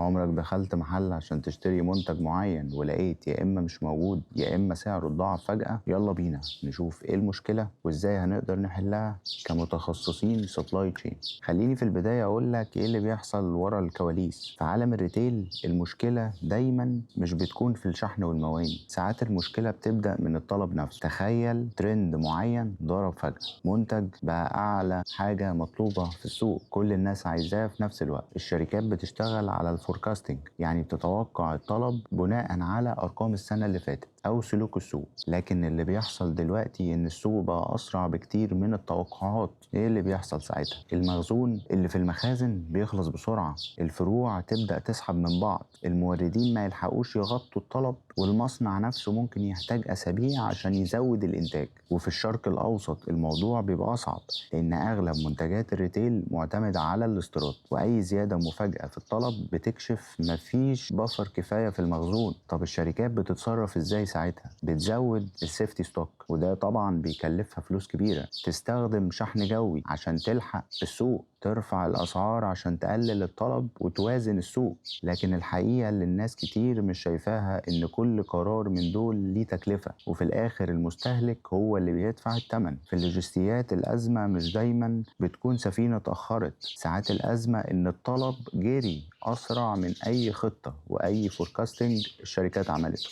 عمرك دخلت محل عشان تشتري منتج معين ولقيت يا إما مش موجود يا إما سعره اتضاعف فجأة؟ يلا بينا نشوف إيه المشكلة وإزاي هنقدر نحلها كمتخصصين سبلاي تشين. خليني في البداية أقول لك إيه اللي بيحصل ورا الكواليس. في عالم الريتيل المشكلة دايما مش بتكون في الشحن والمواني، ساعات المشكلة بتبدأ من الطلب نفسه. تخيل ترند معين ضرب فجأة، منتج بقى أعلى حاجة مطلوبة في السوق، كل الناس عايزاه في نفس الوقت. الشركات بتشتغل على الفوركاستنج، يعني بتتوقع الطلب بناء على أرقام السنة اللي فاتت أو سلوك السوق. لكن اللي بيحصل دلوقتي إن السوق بقى أسرع بكتير من التوقعات. إيه اللي بيحصل ساعتها؟ المخزون اللي في المخازن بيخلص بسرعة، الفروع تبدأ تسحب من بعض، الموردين ما يلحقوش يغطوا الطلب، والمصنع نفسه ممكن يحتاج أسابيع عشان يزود الإنتاج. وفي الشرق الأوسط الموضوع بيبقى أصعب، لأن أغلب منتجات الريتيل معتمدة على الاستيراد، وأي زيادة مفاجئة في الطلب بتكشف مفيش بفر كفاية في المخزون. طب الشركات بتتصرف إزاي ساعتها؟ بتزود السيفتي ستوك، وده طبعا بيكلفها فلوس كبيرة. تستخدم شحن جوي عشان تلحق السوق، ترفع الأسعار عشان تقلل الطلب وتوازن السوق. لكن الحقيقة اللي الناس كتير مش شايفاها إن كل قرار من دول ليه تكلفة، وفي الآخر المستهلك هو اللي بيدفع الثمن. في اللوجستيات الأزمة مش دايما بتكون سفينة اتأخرت، ساعات الأزمة إن الطلب جري أسرع من أي خطة وأي فوركاستنج الشركات عملته.